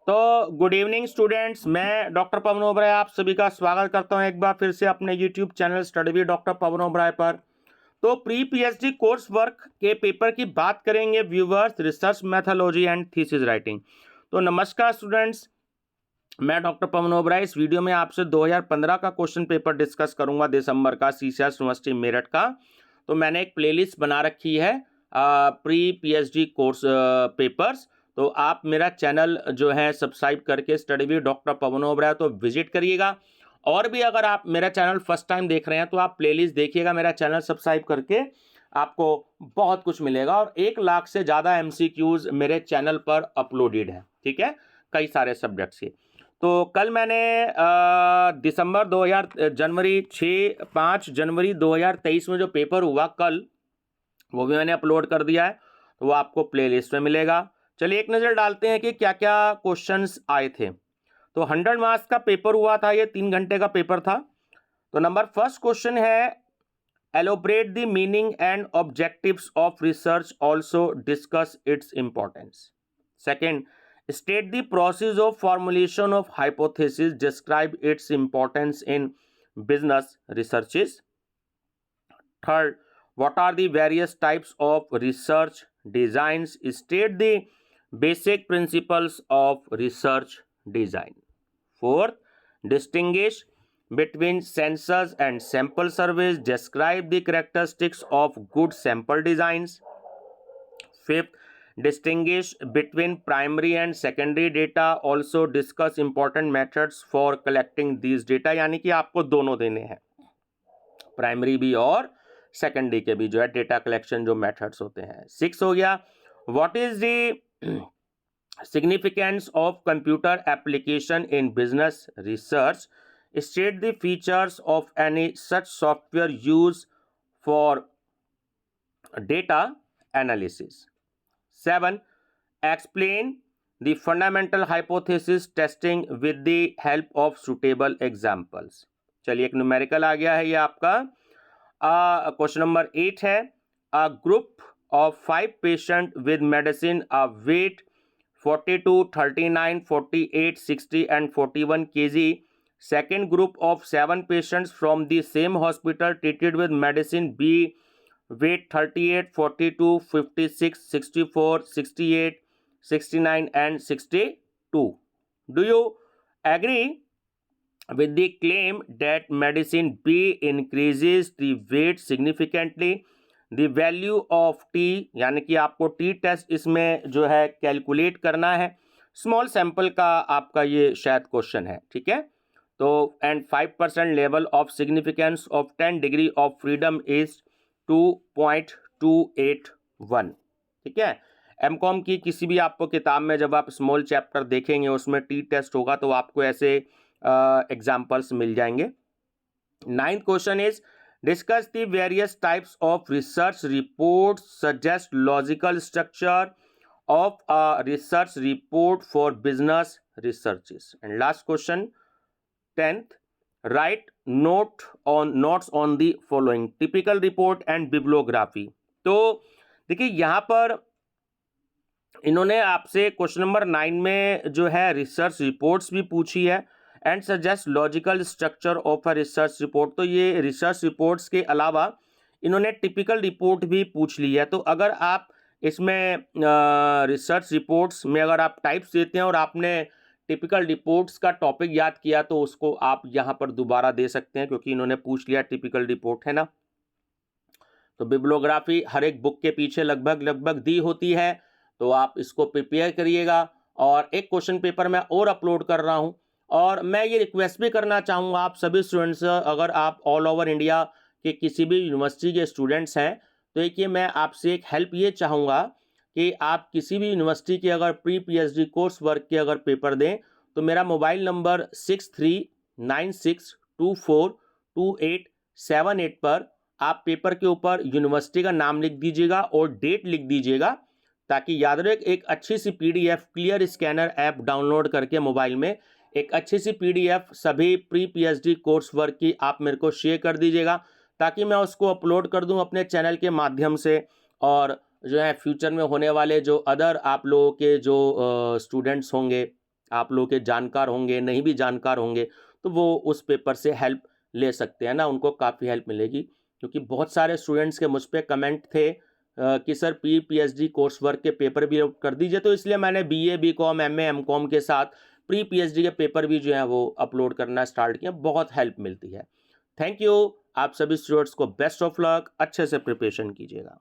तो good evening students, मैं doctor Pawan Oberoi आप सभी का स्वागत करता हूं एक बार फिर से अपने YouTube channel study with doctor Pawan Oberoi पर। तो प्री पीएचडी कोर्स वर्क के पेपर की बात करेंगे viewers, research methodology and thesis writing. तो नमस्कार स्टूडेंट्स, मैं डॉक्टर पवन ओबराय इस वीडियो में आपसे 2015 का क्वेश्चन पेपर डिस्कस करूंगा, दिसंबर का, सीसीएस यूनिवर्सिटी मेरठ का। तो मैंने एक प्लेलिस्ट बना रखी है प्री पीएचडी कोर्स पेपर्स। तो आप मेरा चैनल जो है सब्सक्राइब करके study with doctor Pawan Oberoi तो विजिट करिएगा। और भी अगर आप मेरा चैनल फर्स्ट टाइम देख रहे हैं तो आप प्लेलिस्ट देखिएगा, मेरा चैनल सब्सक्राइब करके आपको बहुत कुछ मिलेगा। और 1 लाख से ज़्यादा एमसीक्यूज मेरे चैनल पर अपलोडेड है, ठीक है, कई सारे सब्जेक्ट्स के। तो कल मैंने जनवरी 5 जनवरी 2023 में जो पेपर हुआ कल, वो भी मैंने अपलोड कर दिया है, तो वो आपको प्लेलिस्ट में मिलेगा। चलिए एक नज़र डालते हैं कि क्या क्या क्वेश्चंस आए थे। तो 100 मार्क्स का पेपर हुआ था, ये 3 घंटे का पेपर था। तो नंबर फर्स्ट क्वेश्चन है, elaborate the meaning and objectives of research, also discuss its importance. Second, state the process of formulation of hypothesis, describe its importance in business researches. Third, what are the various types of research designs, state the basic principles of research design. Fourth, distinguish between census and sample surveys, describe the characteristics of good sample designs. Fifth, distinguish between primary and secondary data, also discuss important methods for collecting these data। यानी कि आपको दोनों देने हैं, primary भी और secondary के भी जो है डेटा कलेक्शन जो मेथड्स होते हैं। 6 हो गया, what is the significance of computer application in business research, state the features of any such software use for data analysis. 7, explain the fundamental hypothesis testing with the help of suitable examples। चलिए एक numerical आ गया है ये आपका। Question number 8 है, a group of 5 patient with medicine weight 42, 39, 48, 60 and 41 kg। Second group of 7 patients from the same hospital treated with medicine B, weight 38, 42, 56, 64, 68, 69 and 62। Do you agree with the claim that medicine B increases the weight significantly? The value of T, यानी कि आपको T test इसमें जो है calculate करना है। Small sample का आपका ये शायद क्वेश्चन है, ठीक है। तो and 5% level of significance of 10 degree of freedom is 2.281, ठीक है। एमकॉम की किसी भी आपको किताब में जब आप स्मॉल चैप्टर देखेंगे उसमें टी टेस्ट होगा तो आपको ऐसे एग्जाम्पल्स मिल जाएंगे। 9th question is, discuss the various types of research report, suggest logical structure of a research report for business researches. And last question 10th, right notes on the following, typical report and bibliography. तो देखिए यहाँ पर इन्होंने आपसे question number 9 में जो है research reports भी पूछी है, and suggest logical structure of a research report. तो ये रिसर्च रिपोर्ट्स के अलावा इन्होंने टिपिकल रिपोर्ट भी पूछ ली है। तो अगर आप इसमें रिसर्च रिपोर्ट्स में अगर आप टाइप्स देते हैं और आपने टिपिकल रिपोर्ट्स का टॉपिक याद किया तो उसको आप यहाँ पर दोबारा दे सकते हैं, क्योंकि इन्होंने पूछ लिया टिपिकल रिपोर्ट है ना। तो बिब्लियोग्राफी हर एक बुक के पीछे लगभग दी होती है, तो आप इसको प्रिपेयर करिएगा। और एक क्वेश्चन पेपर मैं और अपलोड कर रहा हूँ, और मैं ये रिक्वेस्ट भी करना चाहूँगा आप सभी स्टूडेंट्स, अगर आप ऑल ओवर इंडिया के किसी भी यूनिवर्सिटी के स्टूडेंट्स हैं तो एक ये मैं आपसे एक हेल्प ये चाहूँगा कि आप किसी भी यूनिवर्सिटी के अगर प्री पीएचडी कोर्स वर्क के अगर पेपर दें तो मेरा मोबाइल नंबर 6396242878 पर आप पेपर के ऊपर यूनिवर्सिटी का नाम लिख दीजिएगा और डेट लिख दीजिएगा, ताकि याद रहे एक अच्छी सी PDF clear scanner app download करके मोबाइल में एक अच्छी सी पीडीएफ सभी प्री पीएचडी कोर्स वर्क की आप मेरे को शेयर कर दीजिएगा, ताकि मैं उसको अपलोड कर दूं अपने चैनल के माध्यम से। और जो है फ्यूचर में होने वाले जो अदर आप लोगों के जो स्टूडेंट्स होंगे आप लोग के जानकार होंगे, नहीं भी जानकार होंगे, तो वो उस पेपर से हेल्प ले सकते हैं ना, उनको काफ़ी हेल्प मिलेगी। क्योंकि बहुत सारे स्टूडेंट्स के मुझ पे कमेंट थे कि सर पीएचडी कोर्स वर्क के पेपर भी आउट कर दीजिए, तो इसलिए मैंने बीए, बीकॉम, एमए, एमकॉम के साथ प्री पीएचडी के पेपर भी जो है वो अपलोड करना स्टार्ट किया। बहुत हेल्प मिलती है। Thank you. आप सभी स्टूडेंट्स को बेस्ट ऑफ लक, अच्छे से प्रिपरेशन कीजिएगा।